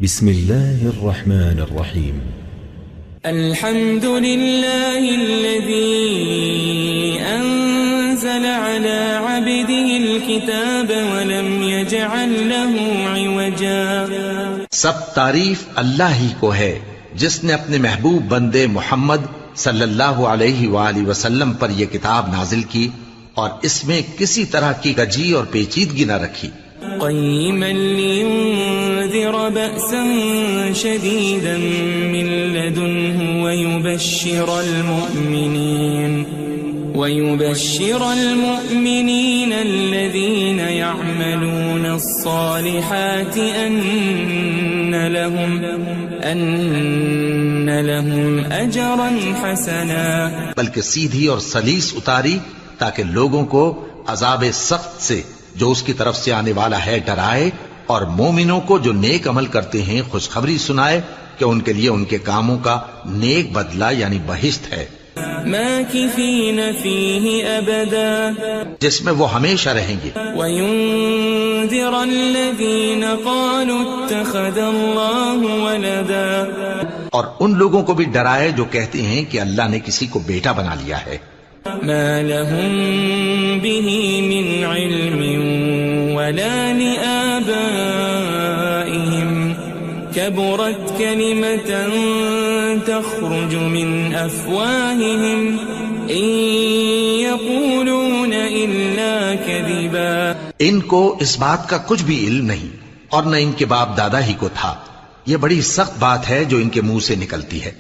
بسم الله الرحمن الرحيم. الحمد لله الذي أنزل على عبده الكتاب ولم يجعل له عوجا. سب تعریف اللہ ہی کو ہے جس نے اپنے محبوب بندے محمد صلی اللہ علیہ وآلہ وسلم پر یہ کتاب نازل کی اور اس میں کسی طرح کی کجی اور پیچیدگی نہ رکھی. قيما لينذر بأسا شديدا من لدنه ويبشر المؤمنين الذين يعملون الصالحات أن لهم أجرا حسنا. بلکہ سیدھی اور سلیس اتاری تاکہ لوگوں کو عذاب سخت سے جو اس کی طرف سے آنے والا ہے ڈرائے، اور مومنوں کو جو نیک عمل کرتے ہیں خوشخبری سنائے کہ ان کے لیے ان کے کاموں کا نیک بدلہ یعنی بہشت ہے، ماکثین فیہ ابدا، جس میں وہ ہمیشہ رہیں گے. وینذر الذین قالوا اتخذ اللہ ولدا، اور ان لوگوں کو بھی ڈرائے جو کہتے ہیں کہ اللہ نے کسی کو بیٹا بنا لیا ہے. ما لهم به من علم ولا لآبائهم كبرت كلمة تخرج من أفواههم إن يقولون إلا كذبا. ان کو اس بات کا کچھ بھی علم نہیں اور نہ ان کے باپ دادا ہی کو تھا. یہ بڑی سخت بات ہے جو ان کے منہ سے نکلتی ہے،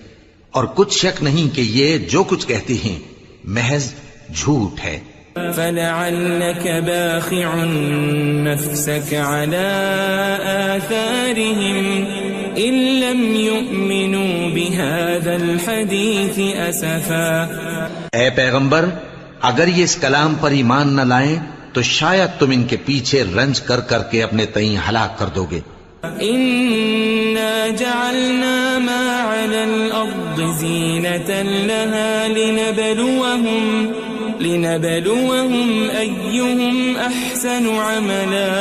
اور کچھ شک نہیں کہ یہ جو کچھ کہتے ہیں محض جھوٹ ہے. فلعلك باخع نفسك على آثارهم إن لم يؤمنوا بهذا الحديث أسفا. اے پیغمبر، اگر یہ اس کلام پر ایمان نہ لائیں تو شاید تم ان کے پیچھے رنج کر کر کے اپنے تئیں ہلاک کر دو گے. إنا جعلنا ما على الأرض زينة لها لنبلوهم أيهم أحسن عملا.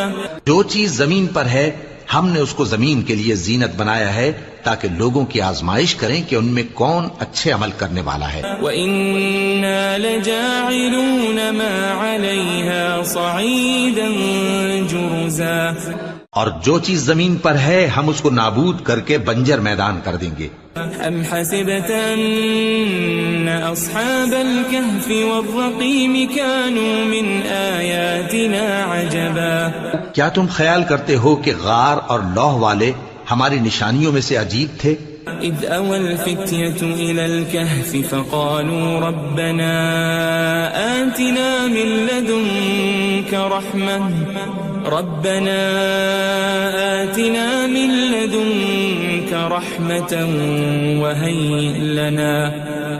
جو چیز زمین پر ہے ہم نے اس کو زمین کے لیے زینت بنایا ہے تاکہ لوگوں کی آزمائش کریں کہ ان میں کون اچھے عمل کرنے والا ہے. وَإِنَّا لَجَاعِلُونَ مَا عَلَيْهَا صَعِيدًا جُرُزًا. اور جو چیز زمین پر ہے ہم اس کو نابود کر کے بنجر میدان کر دیں گے. ام حسبت ان اصحاب الكهف والرقيم كانوا من آیاتنا عجبا. کیا تم خیال کرتے ہو کہ غار اور لوح والے ہماری نشانیوں میں سے عجیب تھے؟ اذ اوى الفتية الى الكهف فقالوا ربنا آتنا من لدنك رحمة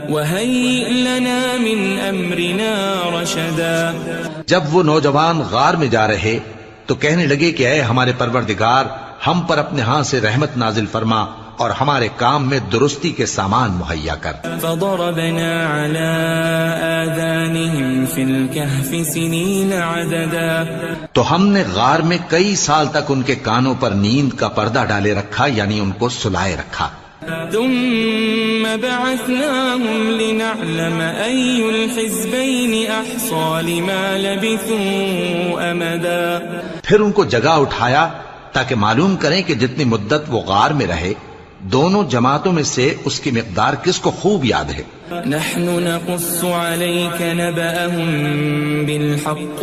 وهيئ لنا من امرنا رشدا. جب وہ نوجوان غار میں جا رہے تو کہنے لگے کہ اے ہمارے پروردگار، ہم پر اپنے ہاں سے رحمت نازل فرما اور ہمارے کام میں درستی کے سامان مہیا کر. فضربنا على آذانهم في الكهف سنين عددا. تو ہم نے غار میں کئی سال تک ان کے کانوں پر نیند کا پردہ ڈالے رکھا، یعنی ان کو سلائے رکھا. ثم بعثناهم لنعلم أي الحزبين أحصى لما لبثوا أمدا. پھر ان کو جگہ اٹھایا تاکہ معلوم کریں کہ جتنی مدت وہ غار میں رہے دونوں جماعتوں میں سے اس کی مقدار کس کو خوب یاد ہے. نحن نقص عليك نبأهم بالحق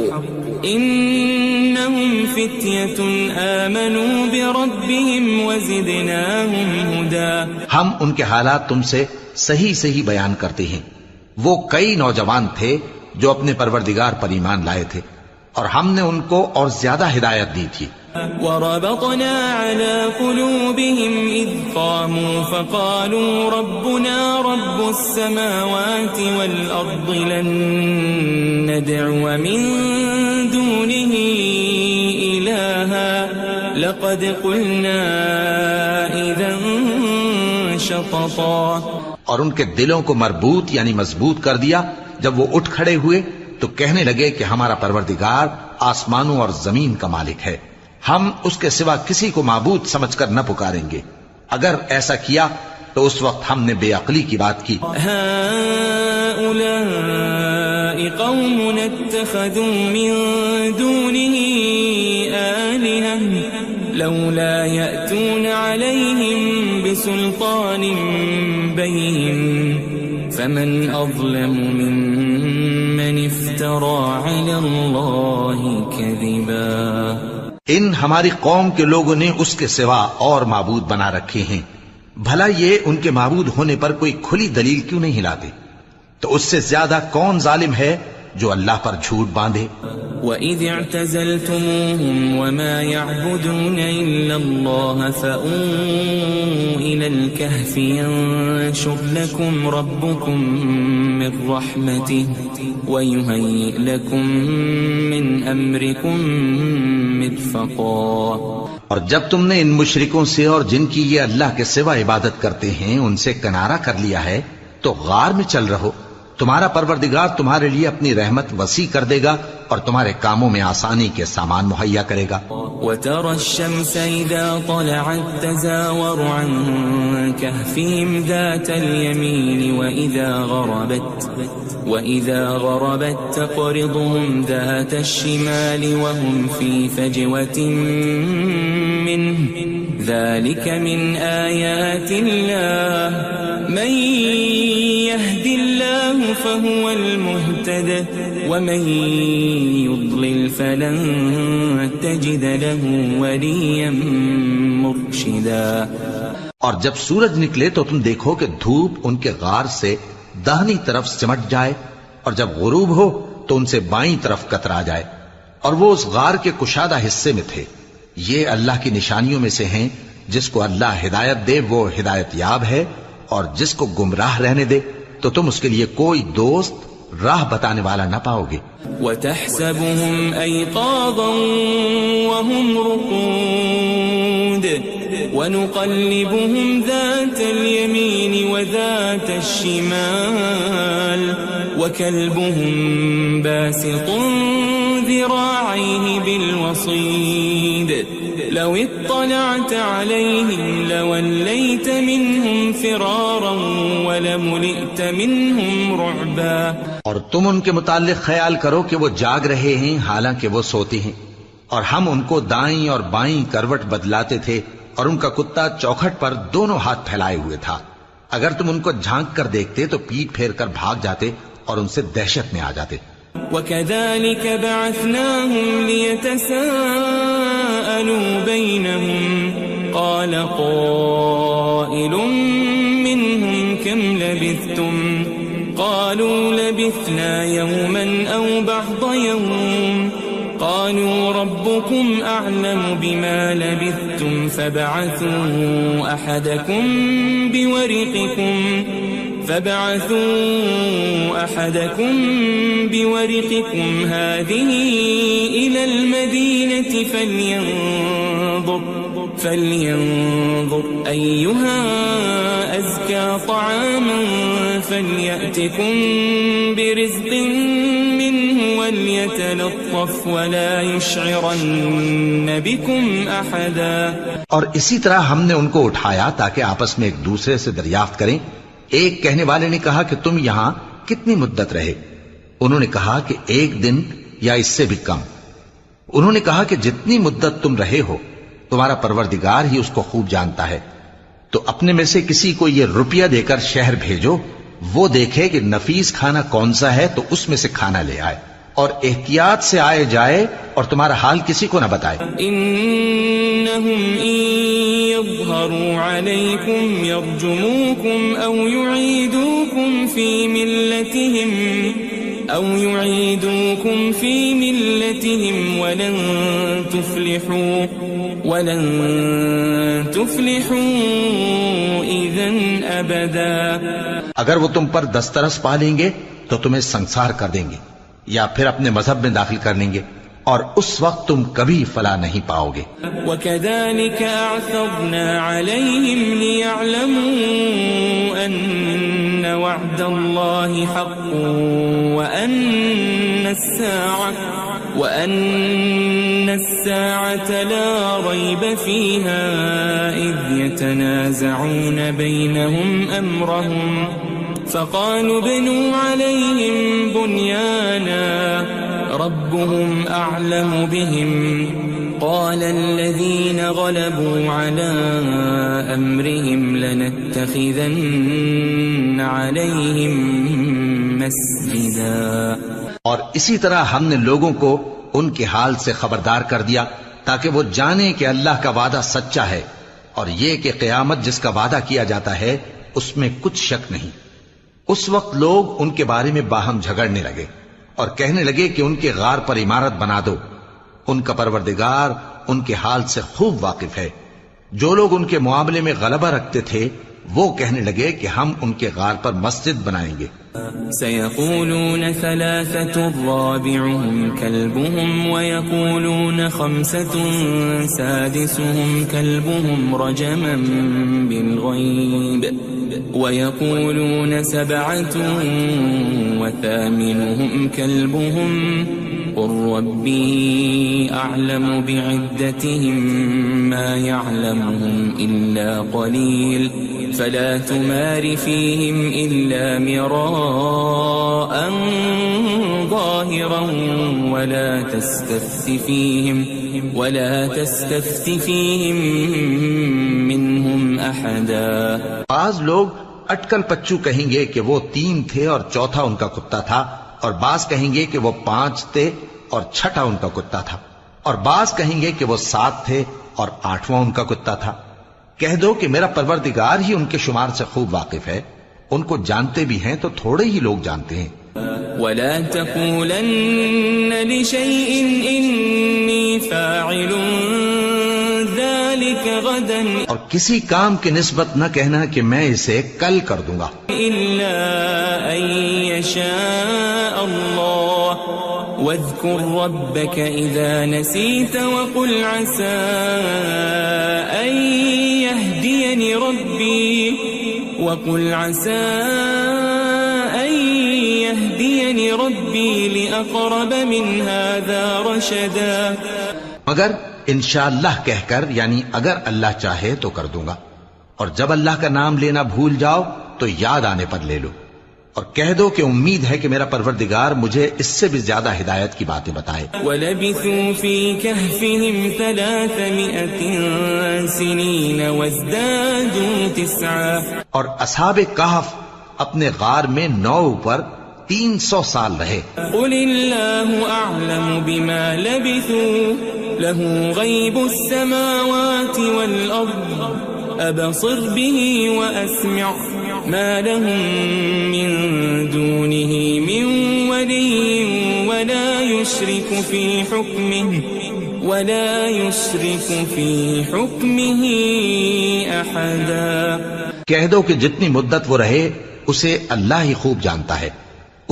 إنهم فتية آمنوا بربهم وزدناهم هدى. ہم ان کے حالات تم سے صحیح بیان کرتے ہیں. وہ کئی نوجوان تھے جو اپنے پروردگار پر ایمان لائے تھے اور ہم نے ان کو اور زیادہ ہدایت دی تھی. وربطنا على قلوبهم إذ قاموا فقالوا ربنا رب السماوات والأرض لن ندعو من دونه إلها لقد قلنا إذا شططا. اور ان کے دلوں کو مربوط یعنی مضبوط کر دیا. جب وہ اٹھ کھڑے ہوئے تو کہنے لگے کہ ہمارا پروردگار آسمانوں اور زمین کا مالک ہے، ہم اس کے سوا کسی کو معبود سمجھ کر نہ پکاریں گے. اگر ایسا کیا تو اس وقت ہم نے بے عقلی کی بات کی. هؤلاء قوم اتخذوا من دونه آلهة لولا يأتون عليهم بسلطان بين فمن أظلم ممن افترى على الله كذبا. ان ہماری قوم کے لوگوں نے اس کے سوا اور معبود بنا رکھے ہیں. بھلا یہ ان کے معبود ہونے پر کوئی کھلی دلیل کیوں نہیں لاتے؟ تو اس سے زیادہ کون ظالم ہے جو اللہ پر جھوٹ باندھے؟ وَإِذِ اعْتَزَلْتُمُوهُمْ وَمَا يَعْبُدُونَ إِلَّا اللَّهَ فَأْوُوا إِلَى الْكَهْفِ يَنشُرْ لَكُمْ رَبُّكُمْ مِنْ رَحْمَتِهِ وَيُهَيِّئْ لَكُمْ مِنْ أَمْرِكُمْ مِرْفَقًا. اور جب تم نے ان مشرکوں سے اور جن کی یہ اللہ کے سوا عبادت کرتے ہیں ان سے کنارہ کر لیا ہے تو غار میں چل رہو. تمہارا پروردگار تمہارے لیے اپنی رحمت وسیع کر دے گا اور تمہارے کاموں میں آسانی کے سامان مہیا کرے گا. وَتَرَى الشَّمْسَ إِذَا طَلَعَتْ تَزَاوَرُ عَنْ كَهْفِهِمْ ذَاتَ الْيَمِينِ وَإِذَا غَرَبَتْ تَقْرِضُهُمْ ذَاتَ الشِّمَالِ وَهُمْ فِي فَجْوَةٍ مِّنْهُ ذَلِكَ مِنْ آيَاتِ اللَّهِ مَنْ يَهْدِ اللَّهُ فَهُوَ الْمُهْتَدِ وَمَنْ يُضْلِلْ فَلَنْ تَجِدَ لَهُ وَلِيًّا مُرْشِدًا. اور جب سورج نکلے تو تم دیکھو کہ دھوپ ان کے غار سے داہنی طرف سمٹ جائے اور جب غروب ہو تو ان سے بائیں طرف کترا جائے اور وہ اس غار کے کشادہ حصے میں تھے. یہ اللہ کی نشانیوں میں سے ہیں. جس کو اللہ ہدایت دے وہ ہدایت یاب ہے اور جس کو گمراہ رہنے دے تو تم اس کے لیے کوئی دوست راہ بتانے والا نہ پاؤ گے. وَتَحْسَبُهُمْ أَيْقَاظًا وَهُمْ رُقُودٌ وَنُقَلِّبُهُمْ ذَاتَ الْيَمِينِ وَذَاتَ الشِّمَالِ وَكَلْبُهُمْ بَاسِطٌ ذِرَاعَيْهِ بِالْوَصِيدِ لَوِ اطَّلَعْتَ عَلَيْهِمْ لَوَلَّيْتَ مِنْهُمْ فِرَارًا وَلَمُلِئْتَ مِنْهُمْ رُعْبًا. اور تم ان کے متعلق خیال کرو کہ وہ جاگ رہے ہیں حالانکہ وہ سوتے ہیں اور ہم ان کو دائیں اور بائیں کروٹ بدلاتے تھے اور ان کا کتا چوکھٹ پر دونوں ہاتھ پھیلائے ہوئے تھا. اگر تم ان کو جھانک کر دیکھتے تو پیٹ پھیر کر بھاگ جاتے اور ان سے دہشت میں آ جاتے. وَكَذَلِكَ بَعَثْنَاهُمْ لِيَتَسَاءَلُوا بَيْنَهُمْ قَالَ قَائِلٌ مِّنْهُمْ كَمْ لَبِثْتُمْ قَالُوا لَبِثْنَا يَوْمًا أَوْ بَعْضَ يَوْمٍ قَالُوا رَبُّكُمْ أَعْلَمُ بِمَا لَبِثْتُمْ فَابْعَثُوا أَحَدَكُمْ بِوَرِقِكُمْ هَذِهِ إِلَى الْمَدِينَةِ فَلْيَنظُرْ أَيُّهَا أَزْكَى طَعَامًا فَلْيَأْتِكُمْ بِرِزْقٍ مِّنْهُ وَلْيَتَلَطَّفْ وَلَا يُشْعِرَنَّ بِكُمْ أَحَدًا. اور اسی طرح ہم نے ان کو اٹھایا تاکہ آپس میں ایک دوسرے سے دریافت کریں. ایک کہنے والے نے کہا کہ تم یہاں کتنی مدت رہے؟ انہوں نے کہا کہ 1 دن یا اس سے بھی کم. انہوں نے کہا کہ جتنی مدت تم رہے ہو تمہارا پروردگار ہی اس کو خوب جانتا ہے. تو اپنے میں سے کسی کو یہ روپیہ دے کر شہر بھیجو، وہ دیکھے کہ نفیس کھانا کون سا ہے تو اس میں سے کھانا لے آئے اور احتیاط سے آئے جائے اور تمہارا حال کسی کو نہ بتائے. انہم ان یظہروا علیکم یرجموکم او یعیدوکم فی ملتہم ولن تفلحوا اذا ابدا. اگر وہ تم پر دسترس پا لیں گے تو تمہیں سنسار کر دیں گے یا پھر اپنے مذہب میں داخل کر لیں گے اور اس وقت تم کبھی فلاح نہیں پاؤ گے. وَكَذَلِكَ أَعْثَرْنَا عَلَيْهِمْ لِيَعْلَمُوا أَنَّ وَعْدَ اللَّهِ حَقٌّ وَأَنَّ الساعة لا ريب فيها إذ يتنازعون بينهم أمرهم فقالوا ابنوا عليهم بنيانا ربهم أعلم بهم قال الذين غلبوا على أمرهم لنتخذن عليهم مسجدا. اور اسی طرح ہم نے لوگوں کو ان کے حال سے خبردار کر دیا تاکہ وہ جانیں کہ اللہ کا وعدہ سچا ہے اور یہ کہ قیامت جس کا وعدہ کیا جاتا ہے اس میں کچھ شک نہیں. اس وقت لوگ ان کے بارے میں باہم جھگڑنے لگے اور کہنے لگے کہ ان کے غار پر عمارت بنا دو. ان کا پروردگار ان کے حال سے خوب واقف ہے. جو لوگ ان کے معاملے میں غلبہ رکھتے تھے وہ کہنے لگے کہ ہم ان کے غار پر مسجد بنائیں گے. سيقولون ثلاثة رابعهم كلبهم ويقولون خمسة سادسهم كلبهم رجما بالغيب ويقولون سبعة وثامنهم كلبهم قل ربي أعلم بعدتهم ما يعلمهم إلا قليل فلا تمار فيهم إلا مراء ظاهرا ولا تستفت فيهم منهم أحدا. بعض لوگ اٹکل پچو کہیں گے کہ وہ 3 تھے اور چوتھا ان کا کتا تھا، اور بعض کہیں گے کہ وہ 5 تھے اور چھٹا ان کا کتا تھا، اور بعض کہیں گے کہ وہ 7 تھے اور 8واں ان کا کتا تھا. کہہ دو کہ میرا پروردگار ہی ان کے شمار سے خوب واقف ہے. ان کو جانتے بھی ہیں تو تھوڑے ہی لوگ جانتے ہیں. ولا تقولن لشيء إني فاعل ذلك غدا اور کسی کام کی نسبت نہ کہنا کہ میں اسے کل کر دوں گا إلا أن يشاء الله واذكر ربك إذا نسيت وقل عسى أن يهديني ربي لأقرب من هذا رشدا. مگر انشاءاللہ کہہ کر، یعنی اگر اللہ چاہے تو کر دوں گا، اور جب اللہ کا نام لینا بھول جاؤ تو یاد آنے پر لے لو، اور کہہ دو کہ امید ہے کہ میرا پروردگار مجھے اس سے بھی زیادہ ہدایت کی باتیں بتائے. وَلَبِثُوا فِي كَهْفِهِمْ 300 سِنِينَ وَازْدَادُوا 9. اور اصحاب کہف اپنے غار میں 9 پر 300 سال رہے. قُلِ اللَّهُ أَعْلَمُ بِمَا لَبِثُوا لَهُ غَيْبُ السَّمَاوَاتِ وَالْأَرْضِ أَبْصِرْ بِهِ وَأَسْمِعْ مَا لَهُم مِّن دُونِهِ مِن وَلِيٍّ وَلَا يُشْرِكُ فِي حُكْمِهِ أَحَدًا. کہہ دو کہ جتنی مدت وہ رہے اسے اللہ ہی خوب جانتا ہے.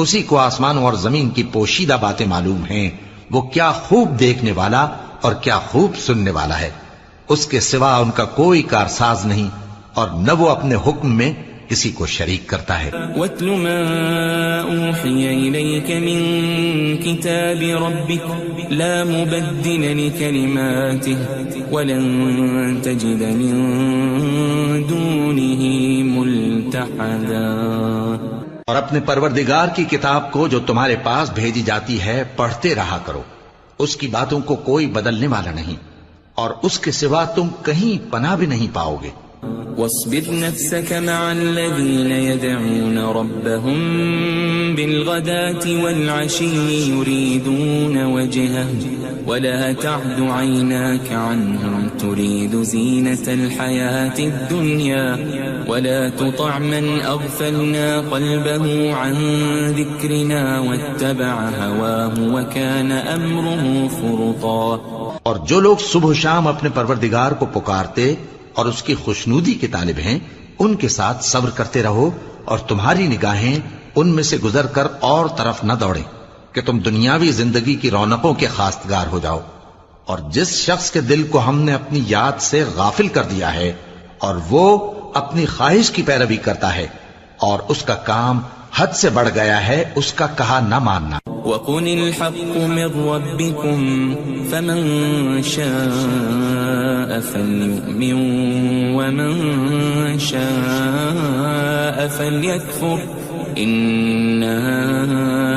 اسی کو آسمانوں اور زمین کی پوشیدہ باتیں معلوم ہیں. وہ کیا خوب دیکھنے والا اور کیا خوب سننے والا ہے. اس کے سوا ان کا کوئی کارساز نہیں، اور نہ وہ اپنے حکم میں کسی کو شریک کرتا ہے. وَاتْلُ مَا أُوحِيَ إِلَيْكَ مِن كِتَابِ رَبِّكَ لَا مُبَدِّلَ لِكَلِمَاتِهِ وَلَن تَجِدَ مِن دُونِهِ مُلْتَحَدًا. اور اپنے پروردگار کی کتاب کو جو تمہارے پاس بھیجی جاتی ہے پڑھتے رہا کرو. اس کی باتوں کو کوئی بدلنے والا نہیں، اور اس کے سوا تم کہیں پناہ بھی نہیں پاؤ گے. واصبر نفسك مع الذين يدعون ربهم بالغداة والعشي يريدون وجهه ولا تعد عيناك عنهم تريد زينة الحياة الدنيا ولا تطع من أغفلنا قلبه عن ذكرنا واتبع هواه وكان أمره فرطا. اور جو لوگ صبح و شام اپنے پروردگار کو پکارتے اور اس کی خوشنودی کے طالب ہیں ان کے ساتھ صبر کرتے رہو، اور تمہاری نگاہیں ان میں سے گزر کر اور طرف نہ دوڑیں کہ تم دنیاوی زندگی کی رونقوں کے خواستگار ہو جاؤ. اور جس شخص کے دل کو ہم نے اپنی یاد سے غافل کر دیا ہے اور وہ اپنی خواہش کی پیروی کرتا ہے اور اس کا کام حد سے بڑھ گیا ہے، اس کا کہا نہ ماننا. وقل الحق من ربكم فمن شاء فليؤمن ومن شاء فليكفر إنا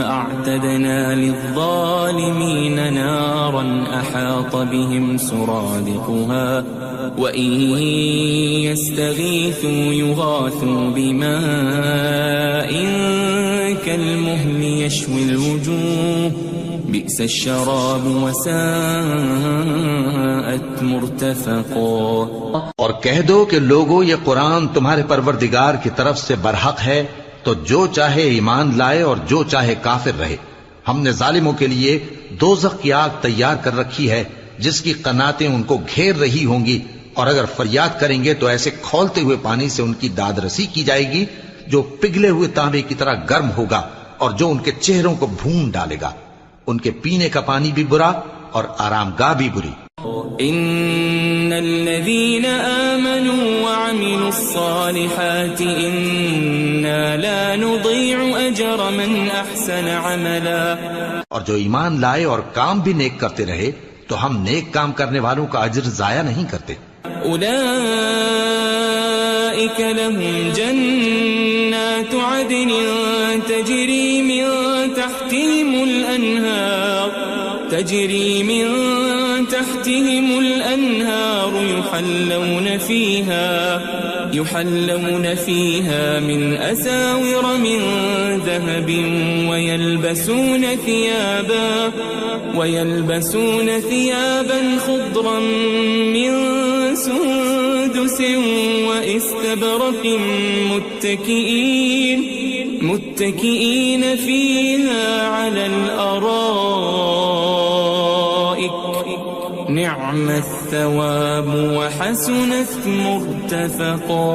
أعتدنا للظالمين نارا أحاط بهم سرادقها وإن يستغيثوا يغاثوا بماء كالمهل يشوي الوجوه بئس الشراب وساءت مرتفقا. اور کہہ دو کہ لوگو یہ قرآن تمہارے پروردگار کی طرف سے برحق ہے، تو جو چاہے ایمان لائے اور جو چاہے کافر رہے. ہم نے ظالموں کے لیے دوزخ کی آگ تیار کر رکھی ہے جس کی قناتیں ان کو گھیر رہی ہوں گی، اور اگر فریاد کریں گے تو ایسے کھولتے ہوئے پانی سے ان کی داد رسی کی جائے گی جو پگھلے ہوئے تانبے کی طرح گرم ہوگا اور جو ان کے چہروں کو بھون ڈالے گا. ان کے پینے کا پانی بھی برا اور آرام گاہ بھی بری. ان الذين آمنوا وعملوا الصالحات انا لا نضيع اجر من احسن عملا. اور جو ایمان لائے اور کام بھی نیک کرتے رہے تو ہم نیک کام کرنے والوں کا اجر ضائع نہیں کرتے. اولئك لهم جنات عدن تجري من تحتهم الأنهار يحلون فيها من أساور من ذهب ويلبسون ثيابا خضرا من سندس وإستبرق متكئين فيها على الأرائك نعم الثواب وحسنت مرتفقا.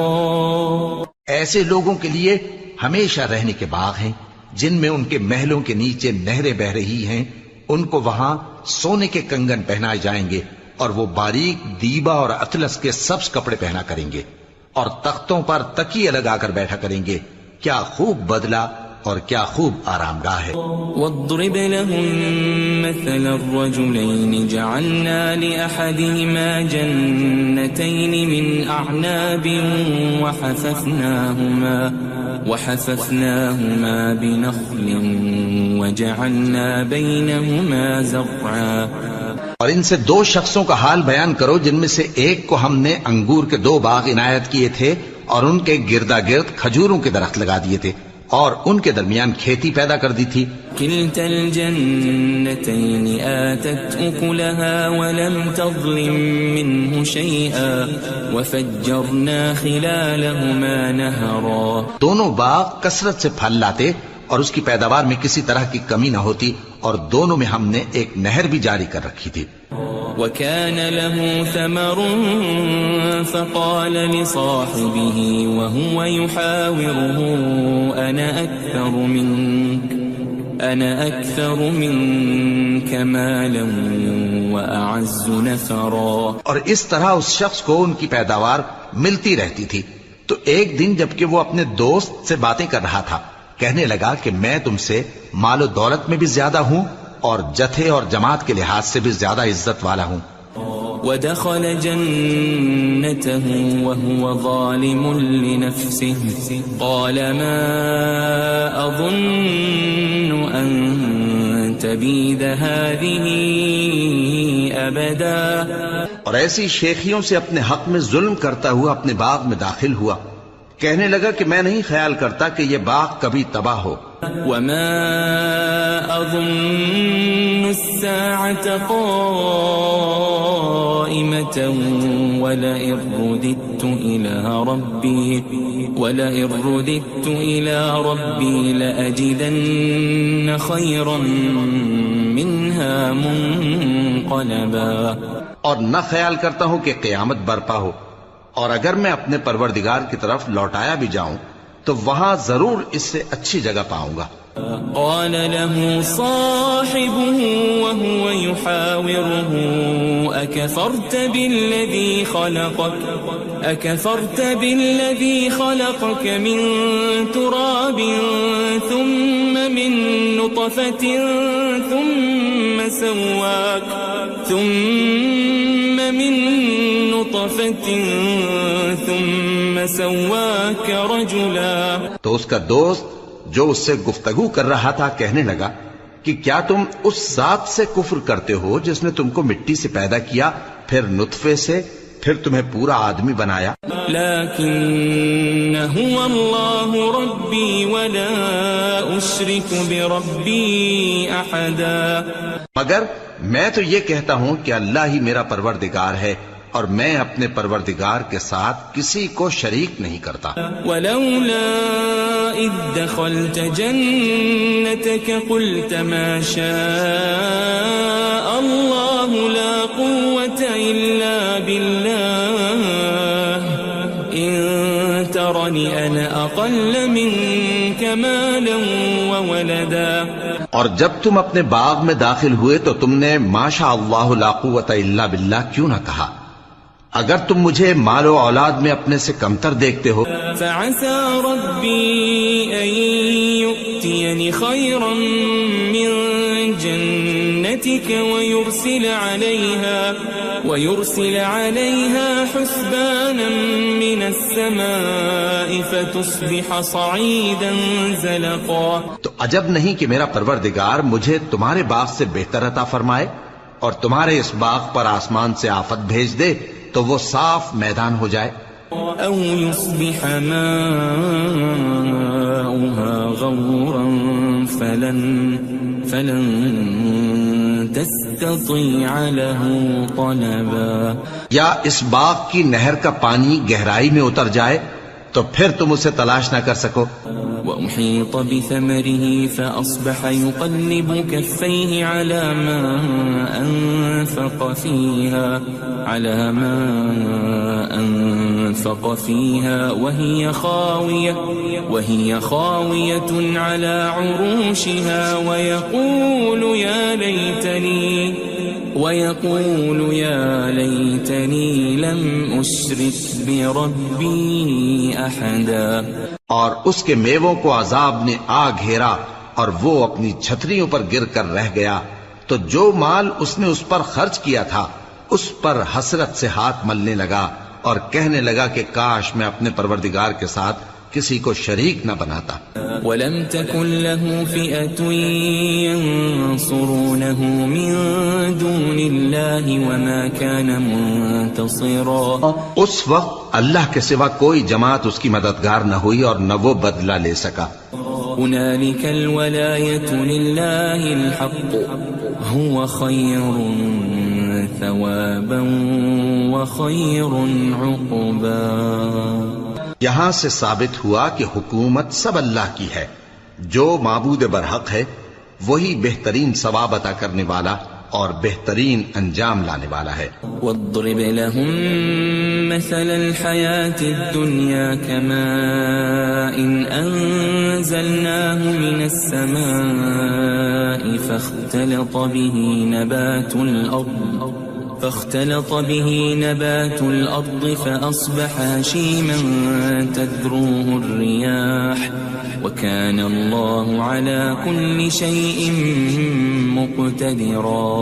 ایسے لوگوں کے لیے ہمیشہ رہنے کے باغ ہیں جن میں ان کے محلوں کے نیچے نہریں بہ رہی ہیں. ان کو وہاں سونے کے کنگن پہنائے جائیں گے اور وہ باریک دیبا اور اطلس کے سبز کپڑے پہنا کریں گے اور تختوں پر تکیے لگا کر بیٹھا کریں گے. کیا خوب بدلہ اور کیا خوب آرام گاہ ہے. واضرب لهم مثل الرجلين جعلنا لأحدهما جنتين من أعناب وحففناهما بنخل وجعلنا بينهما زرعا. اور ان سے دو شخصوں کا حال بیان کرو جن میں سے ایک کو ہم نے انگور کے 2 باغ عنایت کیے تھے اور ان کے گردا گرد کھجوروں کے درخت لگا دیے تھے اور ان کے درمیان کھیتی پیدا کر دی تھی. كلتا الجنتين آتت أكلها ولم تظلم منه شيئا وفجرنا خلالهما نهرا. دونوں باغ کثرت سے پھل لاتے اور اس کی پیداوار میں کسی طرح کی کمی نہ ہوتی اور دونوں میں ہم نے ایک نہر بھی جاری کر رکھی تھی. وكان له ثمر فقال لصاحبه وهو يحاوره أنا أكثر منك مالا وأعز نفرا. اور اس طرح اس شخص کو ان کی پیداوار ملتی رہتی تھی. تو ایک دن جبکہ وہ اپنے دوست سے باتیں کر رہا تھا کہنے لگا کہ میں تم سے مال و دولت میں بھی زیادہ ہوں اور جتھے اور جماعت کے لحاظ سے بھی زیادہ عزت والا ہوں. ودخل جنته وهو ظالم لنفسه قال ما أظن أن تبيد هذه أبدا. اور ایسی شیخیوں سے اپنے حق میں ظلم کرتا ہوا اپنے باغ میں داخل ہوا. کہنے لگا کہ میں نہیں خیال کرتا کہ یہ باغ کبھی تباہ ہو. وما أظن الساعة قائمة ولئن رددت إلى ربي لأجدن خيرا منها منقلبا. اور نہ خیال کرتا ہوں کہ قیامت برپا ہو اور اگر میں اپنے پروردگار کی طرف لوٹایا بھی جاؤں تو وہاں ضرور اس سے اچھی جگہ پاؤں گا. قال له صاحبه وهو يحاوره أكفرت بالذي خلقك أكفرت بالذي خلقك من تراب ثم من نطفة ثم سواك رجلا. تو اس کا دوست جو اس سے گفتگو کر رہا تھا کہنے لگا کہ کیا تم اس ذات سے کفر کرتے ہو جس نے تم کو مٹی سے پیدا کیا، پھر نطفے سے، پھر تمہیں پورا آدمی بنایا. لكن هو الله ربي ولا أشرك بربي أحدا. مگر میں تو یہ کہتا ہوں کہ اللہ ہی میرا پروردگار ہے اور میں اپنے پروردگار کے ساتھ کسی کو شریک نہیں کرتا. ولولا إذ دخلت جنتك قلت ما شاء الله لا قوة إلا بالله إن ترني أنا أقل منك مالا وولدا. اور جب تم اپنے باغ میں داخل ہوئے تو تم نے ما شاء اللہ لا قوت الا باللہ کیوں نہ کہا؟ اگر تم مجھے مال و اولاد میں اپنے سے کمتر دیکھتے ہو. فعسى ربي أن يؤتيني خيرا من جنتك ويرسل عليها حسبانا من السماء فتصبح صعيدا زلقا. تو عجب نہیں کہ میرا پروردگار مجھے تمہارے باغ سے بہتر عطا فرمائے اور تمہارے اس باغ پر آسمان سے آفت بھیج دے تو وہ صاف میدان ہو جائے. أو يصبح ماؤها غورا فلن تستطيع له طلبا. یا اس باغ کی نہر کا پانی گہرائی میں اتر جائے تو پھر تم اسے تلاش نہ کر سکو. وأحيط بثمره فأصبح يقلب كفيه على ما أنفق فيها وهي خاوية على عروشها ويقول يا ليتني لم أشرك بربي أحدا. اور اس کے میووں کو عذاب نے آ گھیرا اور وہ اپنی چھتریوں پر گر کر رہ گیا تو جو مال اس نے اس پر خرچ کیا تھا اس پر حسرت سے ہاتھ ملنے لگا اور کہنے لگا کہ کاش میں اپنے پروردگار کے ساتھ کسی کو شریک نہ بناتا. ولم تكن له فئة ينصرونه من دون الله وما كان منتصرا. اس وقت اللہ کے سوا کوئی جماعت اس کی مددگار نہ ہوئی اور نہ وہ بدلہ لے سکا. هنالك الولاية لله الحق هو خير ثوابا وخير عقبا. یہاں سے ثابت ہوا کہ حکومت سب اللہ کی ہے. جو معبود برحق ہے وہی بہترین ثواب عطا کرنے والا اور بہترین انجام لانے والا ہے. واضرب لهم مثل الحياة الدنيا كماء أنزلناه من السماء فاختلط به نبات الأرض فأصبح هشيما تذروه الرياح وكان الله على كل شيء مقتدرا.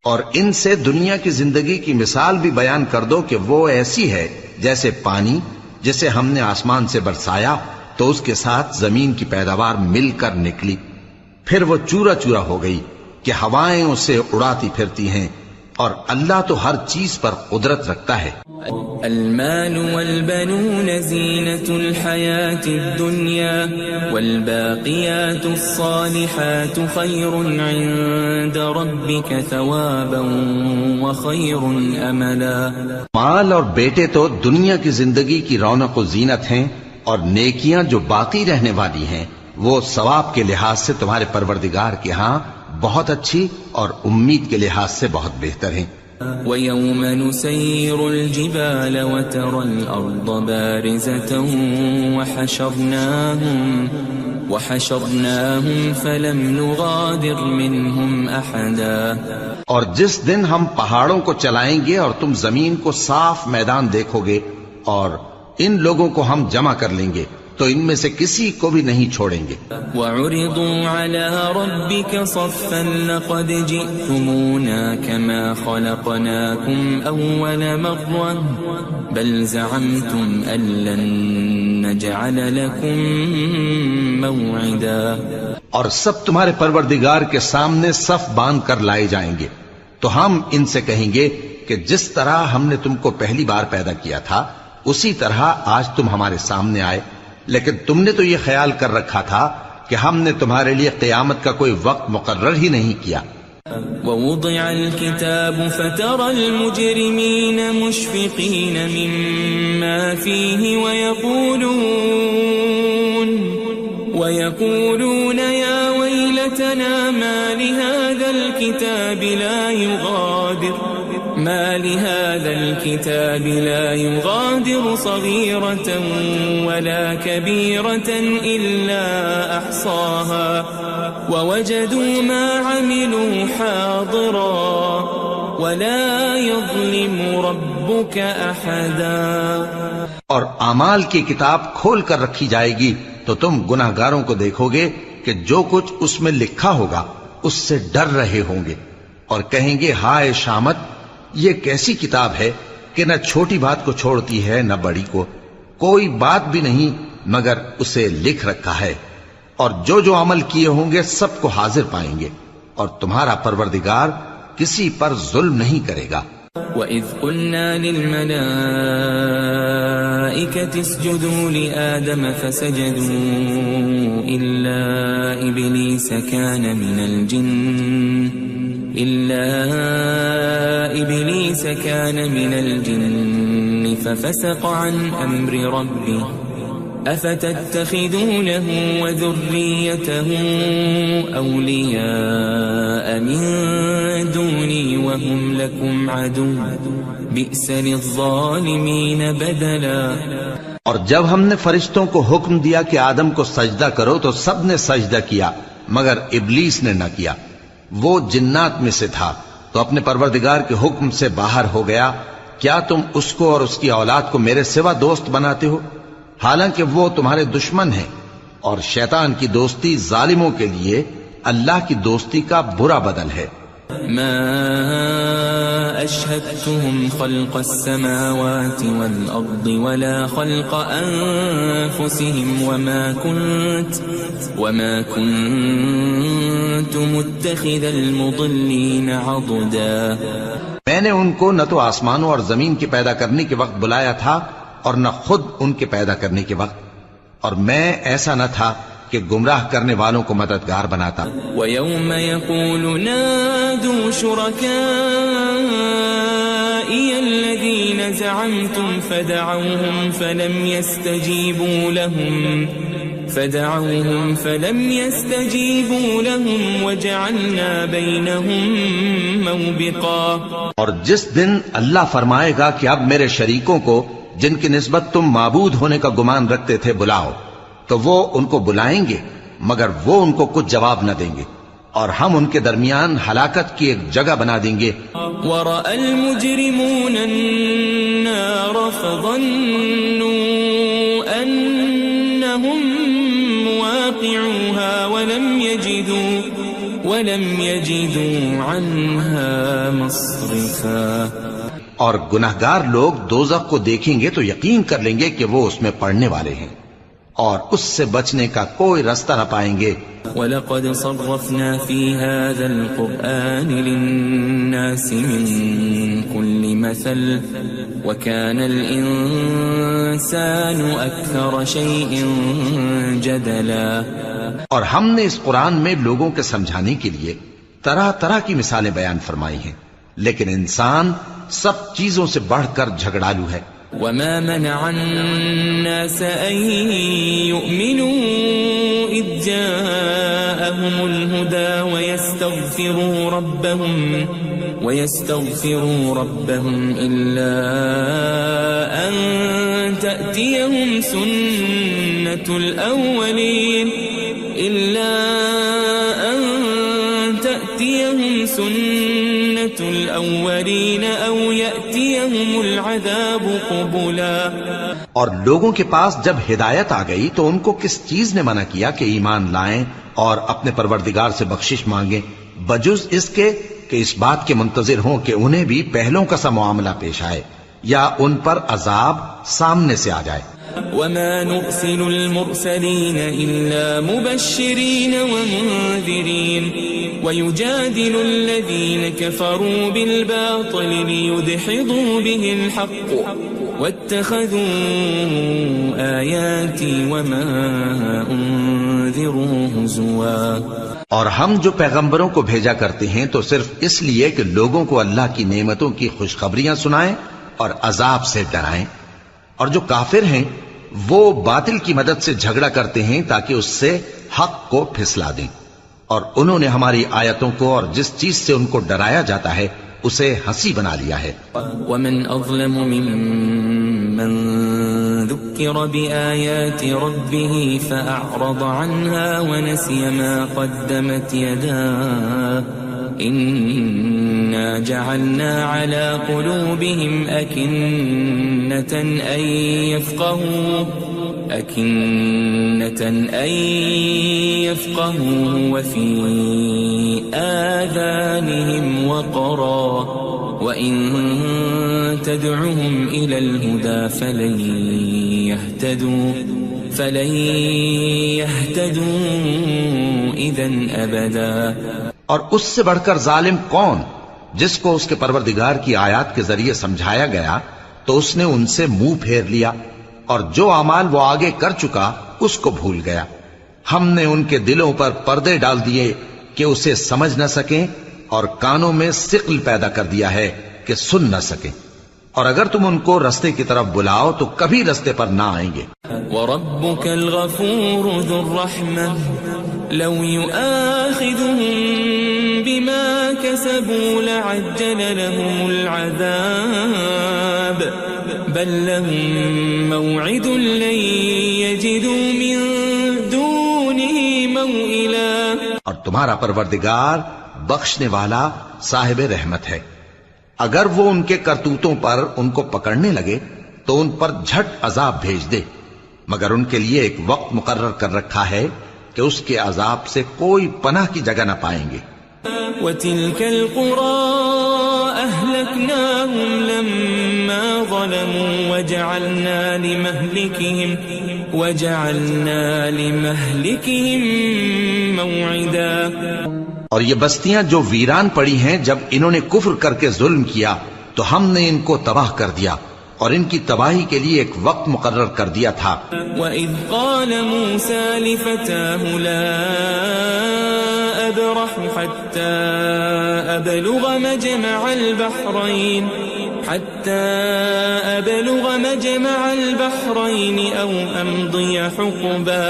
اور ان سے دنیا کی زندگی کی مثال بھی بیان کر دو کہ وہ ایسی ہے جیسے پانی جسے ہم نے آسمان سے برسایا تو اس کے ساتھ زمین کی پیداوار مل کر نکلی، پھر وہ چورا چورا ہو گئی کہ ہوائیں اسے اڑاتی پھرتی ہیں، اور اللہ تو ہر چیز پر قدرت رکھتا ہے. المال والبنون زينة الحياة الدنيا والباقيات الصالحات خير عند ربك ثوابا وخير أملا. مال اور بیٹے تو دنیا کی زندگی کی رونق و زینت ہیں، اور نیکیاں جو باقی رہنے والی ہیں وہ ثواب کے لحاظ سے تمہارے پروردگار کے ہاں بہت اچھی اور امید کے لحاظ سے بہت بہتر ہیں. وَيَوْمَ نُسَيِّرُ الْجِبَالَ وَتَرَى الْأَرْضَ بَارِزَةً وَحَشَرْنَاهُمْ فَلَمْ نُغَادِرْ مِنْهُمْ أَحَدًا. اور جس دن ہم پہاڑوں کو چلائیں گے اور تم زمین کو صاف میدان دیکھو گے اور ان لوگوں کو ہم جمع کر لیں گے تو ان میں سے کسی کو بھی نہیں چھوڑیں گے. وَعُرِضُوا عَلَى رَبِّكَ صَفًّا لَقَدْ جِئْتُمُونَا كَمَا خَلَقْنَاكُمْ أَوَّلَ مَرَّةٍ بَلْ زَعَمْتُمْ أَن لَّن نَّجْعَلَ لَكُم مَّوْعِدًا. اور سب تمہارے پروردگار کے سامنے صف باندھ کر لائے جائیں گے تو ہم ان سے کہیں گے کہ جس طرح ہم نے تم کو پہلی بار پیدا کیا تھا اسی طرح آج تم ہمارے سامنے آئے، لیکن تم نے تو یہ خیال کر رکھا تھا کہ ہم نے تمہارے لیے قیامت کا کوئی وقت مقرر ہی نہیں کیا. وَوُضِعَ الْكِتَابُ فَتَرَى الْمُجْرِمِينَ مُشْفِقِينَ مِمَّا فِيهِ وَيَقُولُونَ يَا وَيْلَتَنَا مَا لِهَذَا الْكِتَابِ لَا يُغَادِرُ صَغِيرَةً وَلَا كَبِيرَةً إِلَّا أَحْصَاهَا وَوَجَدُوا مَا عَمِلُوا حَاضِرًا وَلَا يَظْلِمُ رَبُّكَ أَحَدًا. اور اعمال کی کتاب کھول کر رکھی جائے گی تو تم گناہ گاروں کو دیکھو گے کہ جو کچھ اس میں لکھا ہوگا اس سے ڈر رہے ہوں گے اور کہیں گے ہائے شامت، یہ کیسی کتاب ہے کہ نہ چھوٹی بات کو چھوڑتی ہے نہ بڑی کو، کوئی بات بھی نہیں مگر اسے لکھ رکھا ہے، اور جو جو عمل کیے ہوں گے سب کو حاضر پائیں گے، اور تمہارا پروردگار کسی پر ظلم نہیں کرے گا. وَإِذْ قُلْنَا لِلْمَلَائِكَةِ اسْجُدُوا لِآدَمَ فَسَجَدُوا إِلَّا إِبْلِيسَ كَانَ مِنَ الْجِنِّ فَفَسَقَ عَنْ أَمْرِ رَبِّهِ أَفَتَتَّخِذُونَهُ وَذُرِّيَّتَهُ أَوْلِيَاءَ مِن دُونِي وَهُمْ لَكُمْ عَدُوٌّ بِئْسَ لِلظَّالِمِينَ بَدَلًا. اور جب ہم نے فرشتوں کو حکم دیا کہ آدم کو سجدہ کرو تو سب نے سجدہ کیا مگر ابلیس نے نہ کیا، وہ جنات میں سے تھا تو اپنے پروردگار کے حکم سے باہر ہو گیا. کیا تم اس کو اور اس کی اولاد کو میرے سوا دوست بناتے ہو حالانکہ وہ تمہارے دشمن ہیں، اور شیطان کی دوستی ظالموں کے لیے اللہ کی دوستی کا برا بدل ہے. ما أشهدتهم خلق السماوات والأرض ولا خلق أنفسهم وما كنت متخذ المضلين عضدا. میں نے ان کو نہ تو آسمانوں اور زمین کے پیدا کرنے کے وقت بلایا تھا اور نہ خود ان کے پیدا کرنے کے وقت، اور میں ایسا نہ تھا کہ گمراہ کرنے والوں کو مددگار بناتا. وَيَوْمَ يَقُولُ نَادُوا شُرَكَائِيَ الَّذِينَ زَعَمْتُمْ فَدَعَوْهُمْ فَلَمْ يَسْتَجِيبُوا لَهُمْ وَجَعَلْنَا بَيْنَهُمْ مَوْبِقًا. اور جس دن اللہ فرمائے گا کہ اب میرے شریکوں کو جن کی نسبت تم معبود ہونے کا گمان رکھتے تھے بلاؤ، تو وہ ان کو بلائیں گے مگر وہ ان کو کچھ جواب نہ دیں گے، اور ہم ان کے درمیان ہلاکت کی ایک جگہ بنا دیں گے. وَرَأَى الْمُجْرِمُونَ النَّارَ فَظَنُّوا أَنَّهُمْ مُوَاقِعُوهَا وَلَمْ يَجِدُوا عَنْهَا مَصْرِفًا. اور گناہگار لوگ دوزخ کو دیکھیں گے تو یقین کر لیں گے کہ وہ اس میں پڑنے والے ہیں اور اس سے بچنے کا کوئی رستہ نہ پائیں گے. وَلَقَدْ صَرَّفْنَا فِي هَذَا الْقُرْآنِ لِلنَّاسِ مِنْ كُلِّ مَثَلٍ وَكَانَ الْإِنسَانُ أَكْثَرَ شَيْءٍ جَدَلًا. اور ہم نے اس قرآن میں لوگوں کے سمجھانے کے لیے طرح طرح کی مثالیں بیان فرمائی ہیں، لیکن انسان سب چیزوں سے بڑھ کر جھگڑالو ہے. وَمَا مَنَعَ النَّاسَ أَن يُؤْمِنُوا إِذْ جَاءَهُمُ الْهُدَى وَيَسْتَغْفِرُوا رَبَّهُمْ إِلَّا أَن تَأْتِيَهُمْ سُنَّةُ سنة الأولين أو يأتيهم العذاب قبلا۔ اور لوگوں کے پاس جب ہدایت آ گئی تو ان کو کس چیز نے منع کیا کہ ایمان لائیں اور اپنے پروردگار سے بخشش مانگیں بجز اس کے کہ اس بات کے منتظر ہوں کہ انہیں بھی پہلوں کا سا معاملہ پیش آئے یا ان پر عذاب سامنے سے آ جائے۔ وما نرسل المرسلين إلا مبشرين ومنذرين ويجادل الذين كفروا بالباطل ليدحضوا به الحق واتخذوا آياتي وما أنذروا هزوا۔ اور ہم جو پیغمبروں کو بھیجا کرتے ہیں تو صرف اس لیے کہ لوگوں کو اللہ کی نعمتوں کی خوشخبریاں سنائیں اور عذاب سے ڈرائیں، اور جو کافر ہیں وہ باطل کی مدد سے جھگڑا کرتے ہیں تاکہ اس سے حق کو پھسلا دیں، اور انہوں نے ہماری آیتوں کو اور جس چیز سے ان کو ڈرایا جاتا ہے اسے ہنسی بنا لیا ہے۔ ومن أظلم ممن ذكر بآيات ربه فأعرض عنها ونسي ما قدمت يداه إنا جعلنا على قلوبهم أكنة أن يفقهوا وفي آذانهم وقرا وإن تدعهم إلى الهدى فلن يهتدوا إذن أبدا۔ اور اس سے بڑھ کر ظالم کون جس کو اس کے پروردگار کی آیات کے ذریعے سمجھایا گیا تو اس نے ان سے منہ پھیر لیا، اور جو اعمال وہ آگے کر چکا اس کو بھول گیا۔ ہم نے ان کے دلوں پر پردے ڈال دیے کہ اسے سمجھ نہ سکیں، اور کانوں میں ثقل پیدا کر دیا ہے کہ سن نہ سکیں، اور اگر تم ان کو رستے کی طرف بلاؤ تو کبھی رستے پر نہ آئیں گے۔ وَرَبُّكَ الْغَفُورُ ذُو الرَّحْمَةِ لَوْ يُؤَاخِذُهُم بِمَا كَسَبُوا لَعَجَّلَ لَهُمُ الْعَذَابَ بَل لَّهُم مَّوْعِدٌ لَّن يَجِدُوا مِن دُونِهِ مَوْئِلًا۔ اور تمہارا پروردگار بخشنے والا صاحب رحمت ہے، اگر وہ ان کے کرتوتوں پر ان کو پکڑنے لگے تو ان پر جھٹ عذاب بھیج دے، مگر ان کے لیے ایک وقت مقرر کر رکھا ہے کہ اس کے عذاب سے کوئی پناہ کی جگہ نہ پائیں گے۔ وَتِلْكَ الْقُرَىٰ أَهْلَكْنَاهُمْ لَمَّا ظَلَمُوا وَجَعَلْنَا لِمَهْلِكِهِمْ مَوْعِدًا۔ اور یہ بستیاں جو ویران پڑی ہیں جب انہوں نے کفر کر کے ظلم کیا تو ہم نے ان کو تباہ کر دیا، اور ان کی تباہی کے لیے ایک وقت مقرر کر دیا تھا۔ وَإِذْ قَالَ مُوسَى لِفَتَاهُ لَا أَبْرَحُ حَتَّى أَبْلُغَ مَجْمَعَ الْبَحْرَيْنِ أَوْ أَمْضِيَ حُقُبًا۔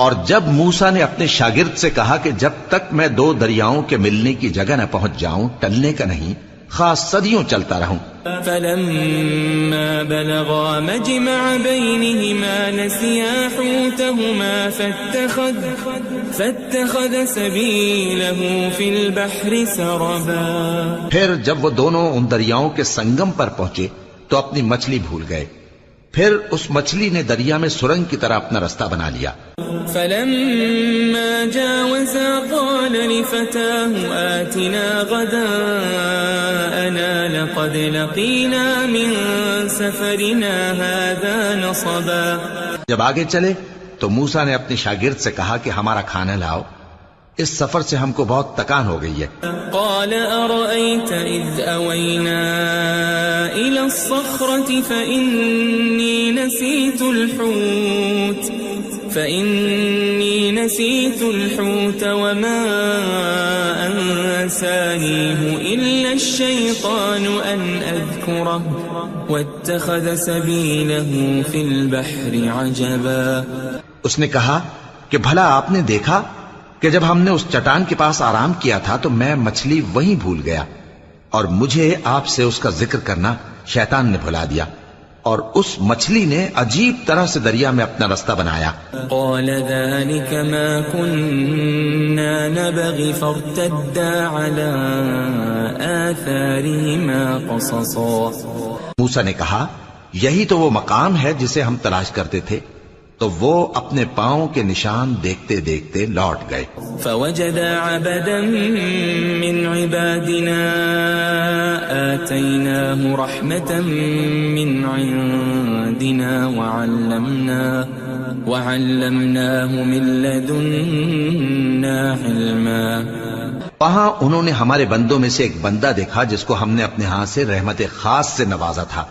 اور جب موسیٰ نے اپنے شاگرد سے کہا کہ جب تک میں دو دریاؤں کے ملنے کی جگہ نہ پہنچ جاؤں ٹلنے کا نہیں، خاص صدیوں چلتا رہوں۔ فَلَمَّا بَلَغَا مَجْمَعَ بَيْنِهِمَا نَسِيَا حُوتَهُمَا فَاتَّخَذَ سَبِيلَهُ فِي الْبَحْرِ سَرَبًا۔ پھر جب وہ دونوں ان دریاؤں کے سنگم پر پہنچے تو اپنی مچھلی بھول گئے، پھر اس مچھلی نے دریا میں سرنگ کی طرح اپنا رستہ بنا لیا۔ فَلَمَّا جَاوَزَا قَالَ لِفَتَاهُ آتِنَا غَدَاءَنَا لَقَدْ لَقِينَا مِن سَفَرِنَا هَذَا نَصَبًا۔ جب آگے چلے تو موسیٰ نے اپنے شاگرد سے کہا کہ ہمارا کھانا لاؤ، اس سفر سے ہم کو بہت تکان ہو گئی ہے۔ قال أرأيت إذ أوينا إلى الصخرة فإني نسيت الحوت وما أنسانيه إلا الشيطان أن أذكره واتخذ سبيله في البحر عجبا۔ اس نے کہا کہ بھلا آپ نے دیکھا کہ جب ہم نے اس چٹان کے پاس آرام کیا تھا تو میں مچھلی وہیں بھول گیا، اور مجھے آپ سے اس کا ذکر کرنا شیطان نے بھلا دیا، اور اس مچھلی نے عجیب طرح سے دریا میں اپنا رستہ بنایا۔ قال ذلك ما كنا نبغي فارتدا على آثارهما قصصا. موسیٰ نے کہا یہی تو وہ مقام ہے جسے ہم تلاش کرتے تھے. تو وہ اپنے پاؤں کے نشان دیکھتے دیکھتے لوٹ گئے. فوجد عبدا من عبادنا آتيناه رحمة من عندنا وعلمناه من لدنا علما. وہاں انہوں نے ہمارے بندوں میں سے ایک بندہ دیکھا جس کو ہم نے اپنے ہاں سے رحمت خاص سے نوازا تھا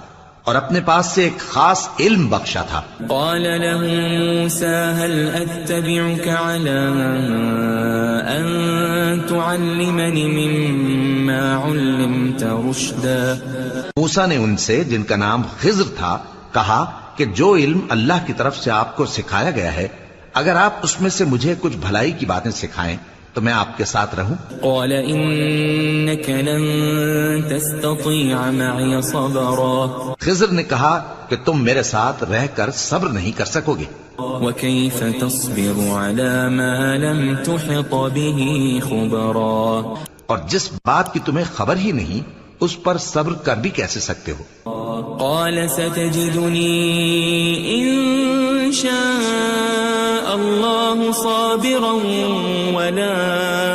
اور اپنے پاس سے ایک خاص علم بخشا تھا. قال له موسى هل أتبعك على أن تعلمني مما علمت رشدا. موسیٰ نے ان سے جن کا نام خضر تھا کہا کہ جو علم اللہ کی طرف سے آپ کو سکھایا گیا ہے اگر آپ اس میں سے مجھے کچھ بھلائی کی باتیں سکھائیں تو میں آپ کے ساتھ رہوں. قال إنك لن تستطيع معي صبرا. خضر نے کہا کہ تم میرے ساتھ رہ کر صبر نہیں کر سکو گے. وكيف تصبر على ما لم تحط به خبرا. اور جس بات کی تمہیں خبر ہی نہیں اس پر صبر کر بھی کیسے سکتے ہو. قال ستجدني إن شاء الله صابرا ولا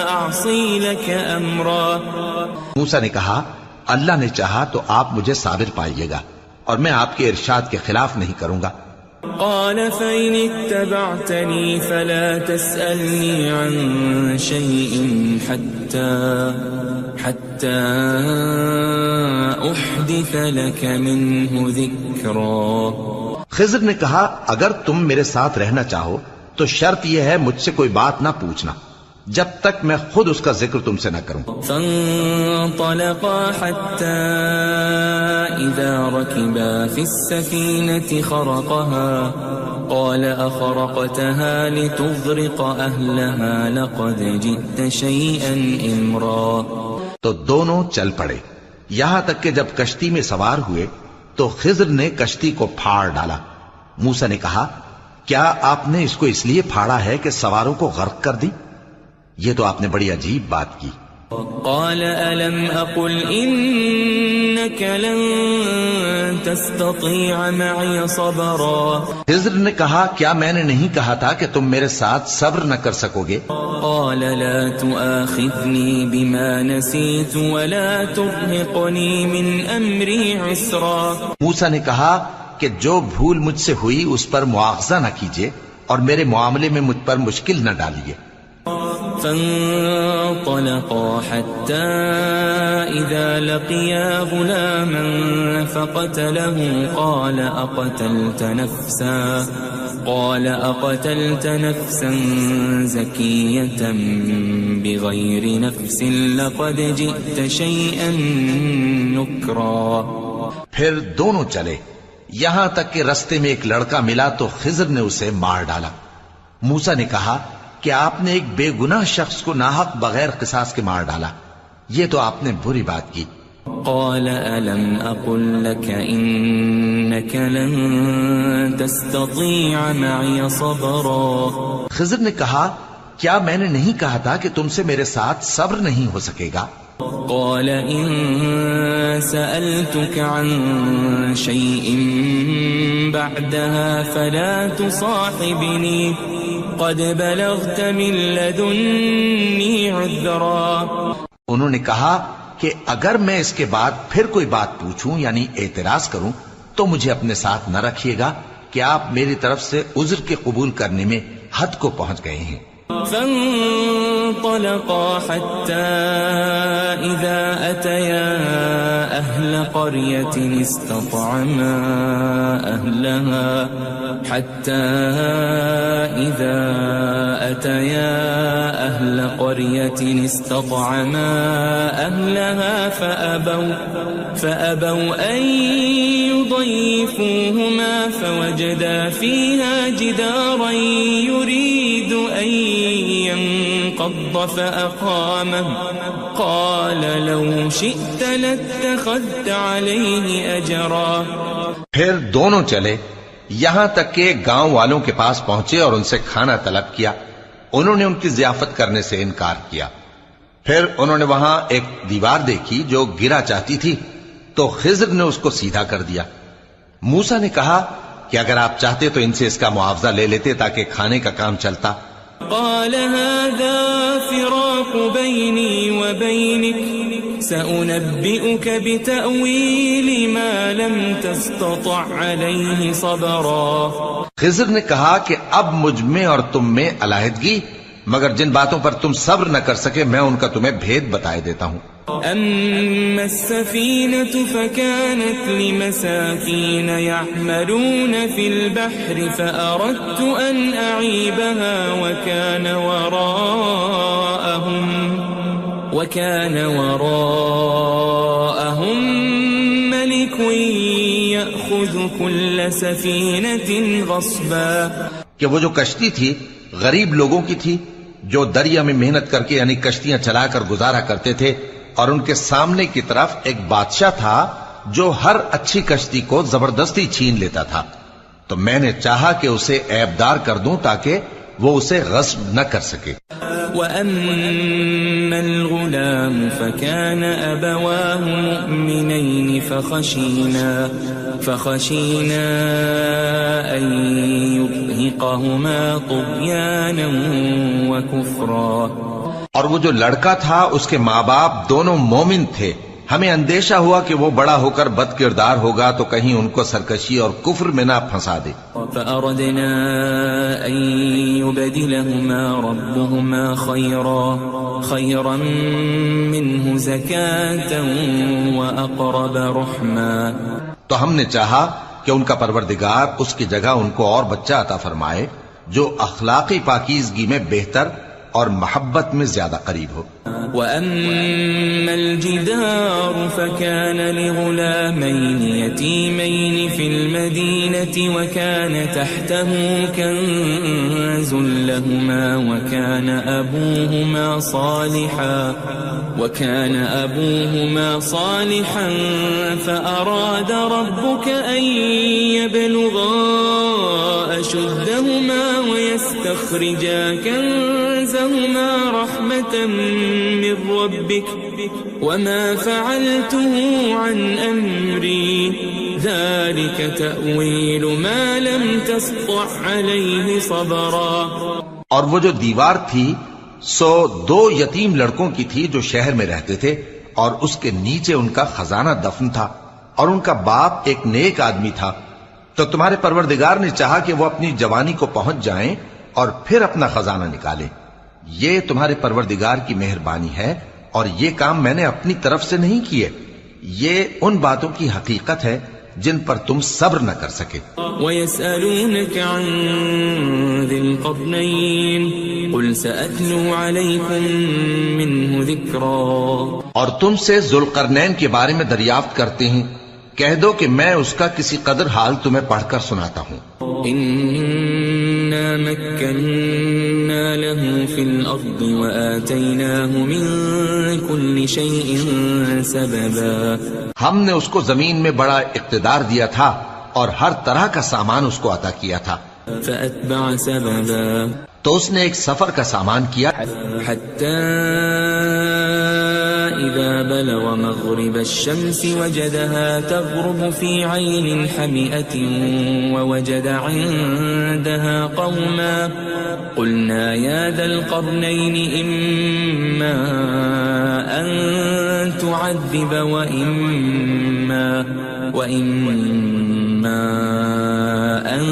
أعصي لك أمرا. موسیٰ نے کہا اللہ نے چاہا تو آپ مجھے صابر پائیے گا اور میں آپ کے ارشاد کے خلاف نہیں کروں گا. قال فإن اتبعتني فلا تسألني عن شيء حتى أحدث لك منه ذكرا. خضر نے کہا اگر تم میرے ساتھ رہنا چاہو تو شرط یہ ہے مجھ سے کوئی بات نہ پوچھنا جب تک میں خود اس کا ذکر تم سے نہ کروں. فانطلقا حتى إذا ركبا في السفينة خرقها قال أخرقتها لتغرق أهلها لقد جئت شيئا إمرا. تو دونوں چل پڑے یہاں تک کہ جب کشتی میں سوار ہوئے تو خضر نے کشتی کو پھاڑ ڈالا. موسیٰ نے کہا کیا آپ نے اس کو اس لیے پھاڑا ہے کہ سواروں کو غرق کر دی؟ یہ تو آپ نے بڑی عجیب بات کی. قال ألم أقل إنك لن تستطيع معي صبرا. خضر نے کہا کیا میں نے نہیں کہا تھا کہ تم میرے ساتھ صبر نہ کر سکو گے؟ قال لا تؤاخذني بما نسيت ولا ترهقني من أمري عسرا. موسیٰ نے کہا کہ جو بھول مجھ سے ہوئی اس پر مواخذہ نہ کیجیے اور میرے معاملے میں مجھ پر مشکل نہ ڈالیے. فانطلقا حتى إذا لقيا غلاما فقتله قال أقتلت نفسا زكية بغير نفس لقد جئت شيئا نكرا. پھر دونوں چلے یہاں تک کہ رستے میں ایک لڑکا ملا تو خضر نے اسے مار ڈالا. موسیٰ نے کہا کہ آپ نے ایک بے گناہ شخص کو ناحق بغیر قصاص کے مار ڈالا. یہ تو آپ نے بری بات کی. قال ألم أقل لك إنك لن تستطيع معي صبرا. خضر نے کہا کیا میں نے نہیں کہا تھا کہ تم سے میرے ساتھ صبر نہیں ہو سکے گا؟ قال إن سألتك عن شيء بعدها فلا تصاحبني قد بلغت من لدني عذرا. انہوں نے کہا کہ اگر میں اس کے بعد پھر کوئی بات پوچھوں یعنی اعتراض کروں تو مجھے اپنے ساتھ نہ رکھیے گا کہ آپ میری طرف سے عذر کے قبول کرنے میں حد کو پہنچ گئے ہیں. فانطلقا حتى إذا أتيا أهل قرية استطعما أهلها فأبوا أن يضيفوهما فوجدا فيها جدارا يريد أن ينقض فأقامه قال لو شئت لاتخذت عليه أجرا. پھر دونوں چلے یہاں تک کہ گاؤں والوں کے پاس پہنچے اور ان سے کھانا طلب کیا. انہوں نے ان کی ضیافت کرنے سے انکار کیا. پھر انہوں نے وہاں ایک دیوار دیکھی جو گرا چاہتی تھی، تو خضر نے اس کو سیدھا کر دیا۔ موسیٰ نے کہا کہ اگر آپ چاہتے تو ان سے اس کا معاوضہ لے لیتے تاکہ کھانے کا کام چلتا۔ قال هذا فراق بيني وبينك سأنبئك بتأويل ما لم تستطع عليه صبرا۔ خضر نے کہا کہ اب مجھ میں اور تم میں علیحدگی، مگر جن باتوں پر تم صبر نہ کر سکے میں ان کا تمہیں بھید بتائے دیتا ہوں۔ أما السفينة فكانت لمساكين يعملون في البحر فأردت أن أعيبها وكان وراءهم ملك يأخذ كل سفينة غصبا، کہ وہ جو کشتی تھی غریب لوگوں کی تھی جو دریا میں محنت کر کے یعنی کشتیاں چلا کر گزارا کرتے تھے، اور ان کے سامنے کی طرف ایک بادشاہ تھا جو ہر اچھی کشتی کو زبردستی چھین لیتا تھا، تو میں نے چاہا کہ اسے عیبدار کر دوں تاکہ وہ اسے غصب نہ کر سکے۔ وَأَمَّا الْغُلَامُ فَكَانَ أَبَوَاهُ مُؤْمِنَيْنِ فَخَشِينَا أَن يُرْهِقَهُمَا طُغْيَانًا وَكُفْرًا۔ اور وہ جو لڑکا تھا اس کے ماں باپ دونوں مومن تھے، ہمیں اندیشہ ہوا کہ وہ بڑا ہو کر بد کردار ہوگا تو کہیں ان کو سرکشی اور کفر میں نہ پھنسا دے۔ فَأَرَدْنَا أَن يُبْدِلَهُمَا رَبُّهُمَا خَيْرًا مِّنْهُ زَكَاةً وَأَقْرَبَ رُحْمًا۔ تو ہم نے چاہا کہ ان کا پروردگار اس کی جگہ ان کو اور بچہ عطا فرمائے جو اخلاقی پاکیزگی میں بہتر اور محبت میں زیادہ قریب ہو۔ وَأَمَّا الْجِدَارُ فَكَانَ لِغُلَامَيْنِ يَتِيمَيْنِ فِي الْمَدِينَةِ وَكَانَ تَحْتَهُ كَنزٌ لَهُمَا وَكَانَ أَبُوهُمَا صَالِحًا فَأَرَادَ رَبُّكَ أَن يَبْلُغَا أَشُدَّهُمَا وَيَسْتَخْرِجَا كَنزَهُمَا رَحْمَةً من ربك وما فعلته عن أمري ذلك تأويل ما لم تسطع عليه صبرا۔ اور وہ جو دیوار تھی سو دو یتیم لڑکوں کی تھی جو شہر میں رہتے تھے، اور اس کے نیچے ان کا خزانہ دفن تھا، اور ان کا باپ ایک نیک آدمی تھا، تو تمہارے پروردگار نے چاہا کہ وہ اپنی جوانی کو پہنچ جائیں اور پھر اپنا خزانہ نکالیں۔ یہ تمہارے پروردگار کی مہربانی ہے، اور یہ کام میں نے اپنی طرف سے نہیں کیے، یہ ان باتوں کی حقیقت ہے جن پر تم صبر نہ کر سکے۔ وَيَسْأَلُونَكَ عَنْ ذِي الْقَرْنَيْنِ قُلْ سَأَتْلُو عَلَيْكُمْ مِنْهُ ذِكْرًا۔ اور تم سے ذوالقرنین کے بارے میں دریافت کرتے ہیں، کہہ دو کہ میں اس کا کسی قدر حال تمہیں پڑھ کر سناتا ہوں۔ إِنَّا مَكَّنَّا لَهُ فِي الْأَرْضِ وَآتَيْنَاهُ مِنْ كُلِّ شَيْءٍ سَبَبًا۔ ہم نے اس کو زمین میں بڑا اقتدار دیا تھا اور ہر طرح کا سامان اس کو عطا کیا تھا۔ فَأَتْبَعَ سَبَبًا، تو اس نے ایک سفر کا سامان کیا، حَتَّى إِذَا بَلَغَ مَغْرِبَ الشَّمْسِ وَجَدَهَا تَغْرُبُ فِي عَيْنٍ حَمِئَةٍ وَوَجَدَ عِندَهَا قَوْمًا قُلْنَا يَا ذَا الْقَرْنَيْنِ إِمَّا أَن تُعَذِّبَ وَإِمَّا أَن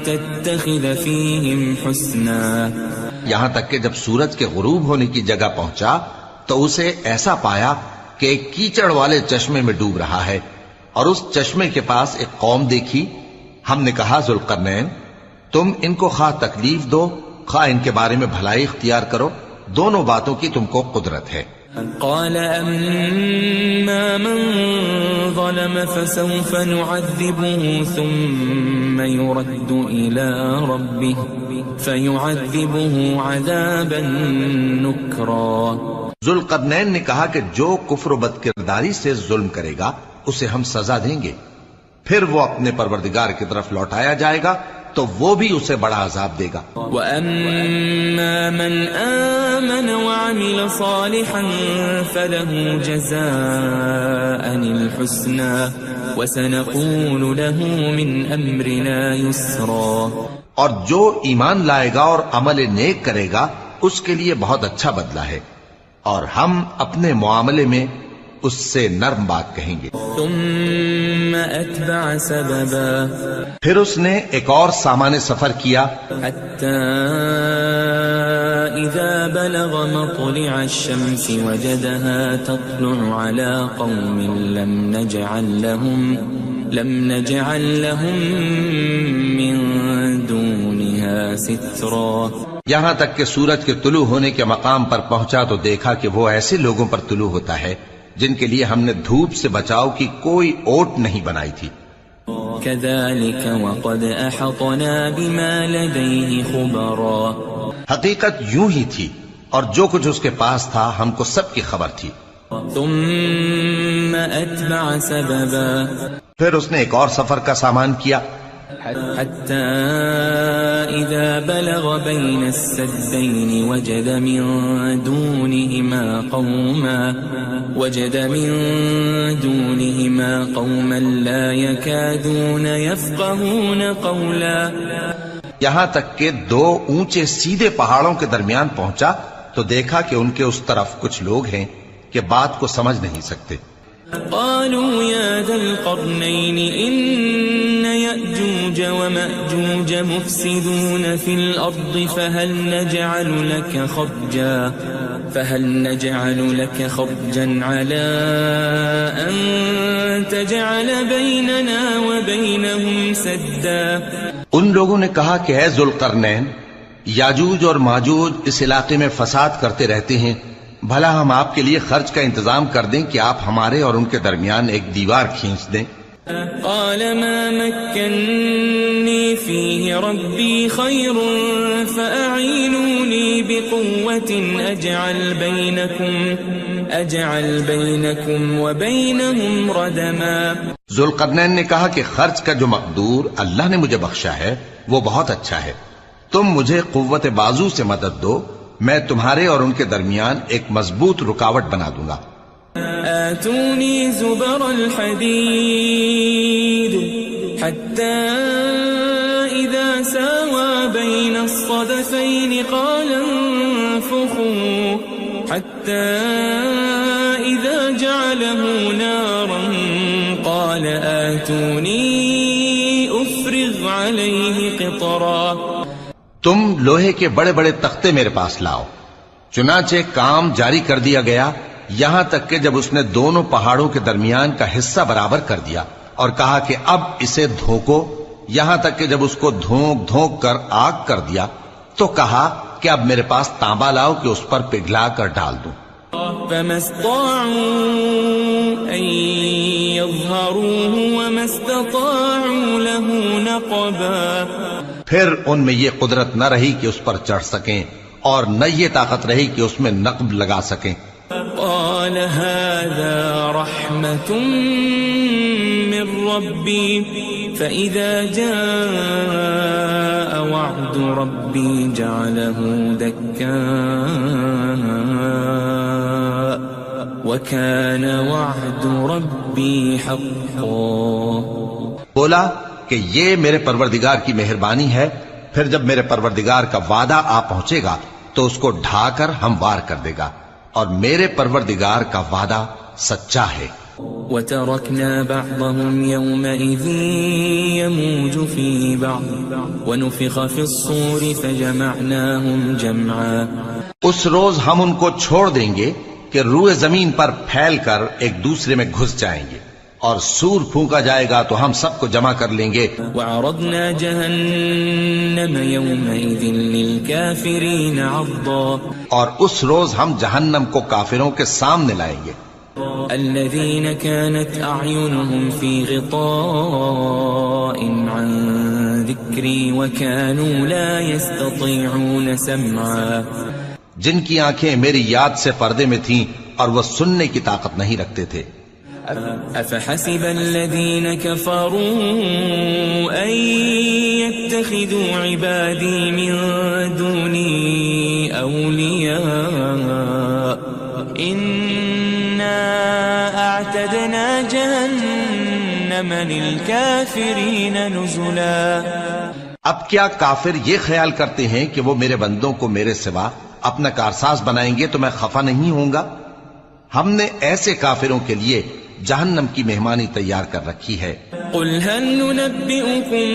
تَتَّخِذَ فِيهِمْ حُسْنًا۔ یہاں تک کہ جب سورج کے غروب ہونے کی جگہ پہنچا تو اسے ایسا پایا کہ ایک کیچڑ والے چشمے میں ڈوب رہا ہے، اور اس چشمے کے پاس ایک قوم دیکھی۔ ہم نے کہا ذوالقرنین، تم ان کو خواہ تکلیف دو خواہ ان کے بارے میں بھلائی اختیار کرو، دونوں باتوں کی تم کو قدرت ہے۔ قال أما من ظلم فسوف نعذبه ثم يرد إلى ربه فيعذبه عذابا نكرا۔ ذوالقرنین نے کہا کہ جو کفر و بد کرداری سے ظلم کرے گا اسے ہم سزا دیں گے، پھر وہ اپنے پروردگار کی طرف لوٹایا جائے گا تو وہ بھی اسے بڑا عذاب دے گا۔ وَأَمَّا مَنْ آمَنَ وَعَمِلَ صَالِحًا فَلَهُ جَزَاءً الْحُسْنَى وَسَنَقُولُ لَهُ مِنْ أَمْرِنَا يُسْرًا۔ اور جو ایمان لائے گا اور عمل نیک کرے گا اس کے لیے بہت اچھا بدلہ ہے، اور ہم اپنے معاملے میں اس سے نرم بات کہیں گے۔ ثُمَّ أَتْبَعَ سَبَبًا، پھر اس نے ایک اور سامان سفر کیا، حَتَّى إِذَا بَلَغَ مَطْلِعَ الشَّمْسِ وَجَدَهَا تَطْلُعُ عَلَى قَوْمٍ لَمْ نَجْعَلْ لَهُم مِّن دُونِهَا سِتْرًا۔ یہاں تک کہ سورج کے طلوع ہونے کے مقام پر پہنچا تو دیکھا کہ وہ ایسے لوگوں پر طلوع ہوتا ہے جن کے لیے ہم نے دھوپ سے بچاؤ کی کوئی اوٹ نہیں بنائی تھی۔ كَذَلِكَ وَقَدْ أَحَطْنَا بِمَا لَدَيْهِ خُبَرًا، حقیقت یوں ہی تھی اور جو کچھ اس کے پاس تھا ہم کو سب کی خبر تھی۔ ثُمَّ أَتْبَعَ سَبَبًا، پھر اس نے ایک اور سفر کا سامان کیا، حَتَّى إِذَا بَلَغَ بَيْنَ السَّدَّيْنِ وَجَدَ مِن دُونِهِمَا قَوْمًا لَا يَكَادُونَ يَفْقَهُونَ قَوْلًا۔ یہاں تک کہ دو اونچے سیدھے پہاڑوں کے درمیان پہنچا تو دیکھا کہ ان کے اس طرف کچھ لوگ ہیں کہ بات کو سمجھ نہیں سکتے۔ قالوا يا ذا القرنين إن يأجوج ومأجوج مفسدون في الأرض فهل نجعل لك خرجا على أن تجعل بيننا وبينهم سدا۔ ان لوگوں نے کہا کہ اے ذوالقرنین، یاجوج اور ماجوج اس علاقے میں فساد کرتے رہتے ہیں، بھلا ہم آپ کے لیے خرچ کا انتظام کر دیں کہ آپ ہمارے اور ان کے درمیان ایک دیوار کھینچ دیں۔ قال ما مكنني فيه ربي خير فأعينوني بقوة أجعل بينكم وبينهم ردما۔ ذوالقرنین نے کہا کہ خرچ کا جو مقدور اللہ نے مجھے بخشا ہے وہ بہت اچھا ہے، تم مجھے قوت بازو سے مدد دو، میں تمہارے اور ان کے درمیان ایک مضبوط رکاوٹ بنا دوں گا۔ آتوني زبر الحديد حتى إذا ساوى بين الصدفين قال انفخوا حتى إذا جعله نارا قال آتوني أفرغ عليه قطرا۔ تم لوہے کے بڑے بڑے تختے میرے پاس لاؤ۔ چنانچہ کام جاری کر دیا گیا، یہاں تک کہ جب اس نے دونوں پہاڑوں کے درمیان کا حصہ برابر کر دیا اور کہا کہ اب اسے دھوکو، یہاں تک کہ جب اس کو دھونک دھونک کر آگ کر دیا تو کہا کہ اب میرے پاس تانبا لاؤ کہ اس پر پگھلا کر ڈال دوں۔ فما استطاعوا أن يظهروه وما استطاعوا له نقبا۔ پھر ان میں یہ قدرت نہ رہی کہ اس پر چڑھ سکیں اور نہ یہ طاقت رہی کہ اس میں نقب لگا سکیں۔ قال هذا رحمة من ربي فإذا جاء وعد ربي جعله دكاء وكان وعد ربي حقا۔ بولا کہ یہ میرے پروردگار کی مہربانی ہے، پھر جب میرے پروردگار کا وعدہ آ پہنچے گا تو اس کو ڈھا کر ہموار کر دے گا، اور میرے پروردگار کا وعدہ سچا ہے۔ وَتَرَكْنَا بَعْضَهُمْ يَوْمَئِذٍ يَمُوجُ فِي بَعْضٍ وَنُفِخَ فِي الصُّورِ فَجَمَعْنَاهُمْ جَمْعًا۔ اس روز ہم ان کو چھوڑ دیں گے کہ روئے زمین پر پھیل کر ایک دوسرے میں گھس جائیں گے، اور سور پھونکا جائے گا تو ہم سب کو جمع کر لیں گے۔ وَعَرَضْنَا جَهَنَّمَ يَوْمَئِذٍ لِلْكَافِرِينَ عَرْضًا۔ اور اس روز ہم جہنم کو کافروں کے سامنے لائیں گے۔ الَّذِينَ كَانَتْ أَعْيُنُهُمْ فِي غِطَاءٍ عَنْ ذِكْرِي وَكَانُوا لَا يَسْتَطِيعُونَ سَمْعًا۔ جن کی آنکھیں میری یاد سے پردے میں تھیں اور وہ سننے کی طاقت نہیں رکھتے تھے۔ أفحسب الذين كفروا أن يتخذوا عبادي من دوني أولياء إنا أعتدنا جهنم للكافرين نزلا. اب کیا کافر یہ خیال کرتے ہیں کہ وہ میرے بندوں کو میرے سوا اپنا کارساز بنائیں گے تو میں خفا نہیں ہوں گا؟ ہم نے ایسے کافروں کے لیے جہنم کی مہمانی تیار کر رکھی ہے. قل هل ننبئكم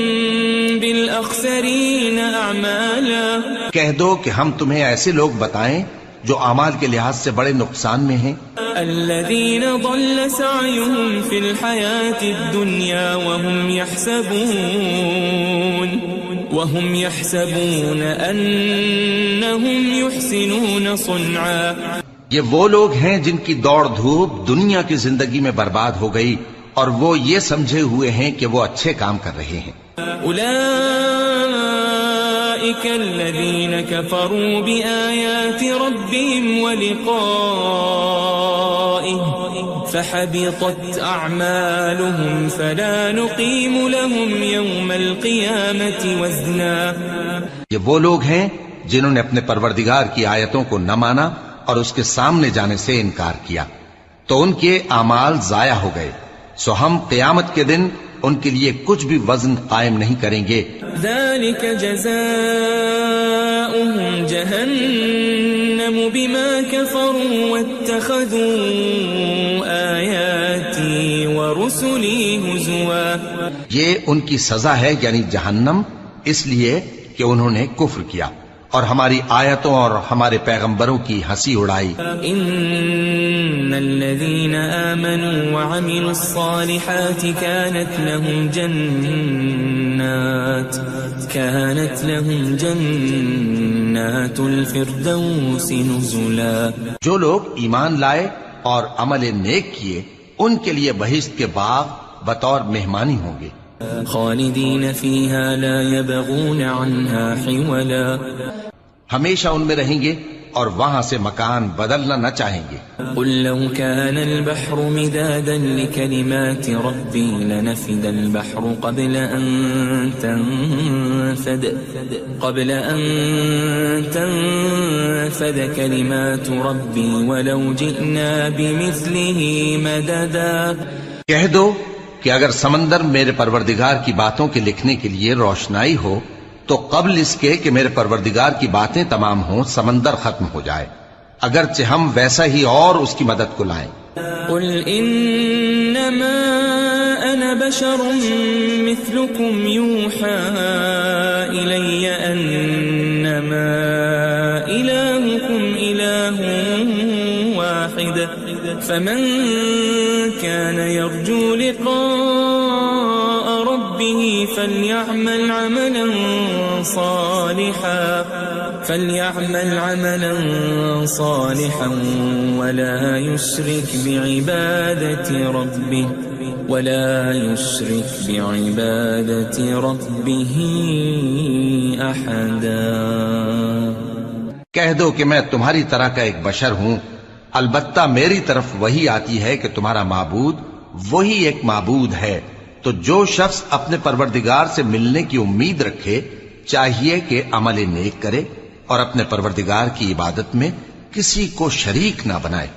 بالأخسرين أعمالا. کہہ دو کہ ہم تمہیں ایسے لوگ بتائیں جو اعمال کے لحاظ سے بڑے نقصان میں ہیں. الذين ضل سعيهم في الحياة الدنيا وهم يحسبون أنهم يحسنون صنعا. یہ وہ لوگ ہیں جن کی دوڑ دھوپ دنیا کی زندگی میں برباد ہو گئی اور وہ یہ سمجھے ہوئے ہیں کہ وہ اچھے کام کر رہے ہیں. أولئك الذين كفروا بآيات ربهم ولقائه فحبطت أعمالهم فلا نقيم لهم يوم القيامة وزنا. یہ وہ لوگ ہیں جنہوں نے اپنے پروردگار کی آیتوں کو نہ مانا اور اس کے سامنے جانے سے انکار کیا تو ان کے اعمال ضائع ہو گئے، سو ہم قیامت کے دن ان کے لیے کچھ بھی وزن قائم نہیں کریں گے. ذلك جزاؤهم جهنم بما كفروا واتخذوا آياتي ورسلي هزوا. یہ ان کی سزا ہے یعنی جہنم، اس لیے کہ انہوں نے کفر کیا اور ہماری آیتوں اور ہمارے پیغمبروں کی ہنسی اڑائی. ان الذين آمنوا وعملوا الصالحات كانت لهم جنات الفردوس نزلا. جو لوگ ایمان لائے اور عمل نیک کیے ان کے لیے بہشت کے باغ بطور مہمانی ہوں گے. خالدین فیہا لا یبغون عنہا حولا. ہمیشہ ان میں رہیں گے اور وہاں سے مکان بدلنا نہ چاہیں گے. قل لو كان البحر مدادا لكلمات ربي لنفد البحر قبل أن تنفد كلمات ربي ولو جئنا بمثله مددا. کہہ دو کہ اگر سمندر میرے پروردگار کی باتوں کے لکھنے کے لیے روشنائی ہو تو قبل اس کے کہ میرے پروردگار کی باتیں تمام ہوں سمندر ختم ہو جائے، اگرچہ ہم ویسا ہی اور اس کی مدد کو لائیں. قل انما انا بشر مثلكم يوحى الي انما الهكم اله واحد فمن كان يرجو لقاء ربه فليعمل عملا صالحا ولا يشرك بعبادة ربه أحدا. کہہ دو کہ میں تمہاری طرح کا ایک بشر ہوں، البتہ میری طرف وہی آتی ہے کہ تمہارا معبود وہی ایک معبود ہے. تو جو شخص اپنے پروردگار سے ملنے کی امید رکھے چاہیے کہ عمل نیک کرے اور اپنے پروردگار کی عبادت میں کسی کو شریک نہ بنائے.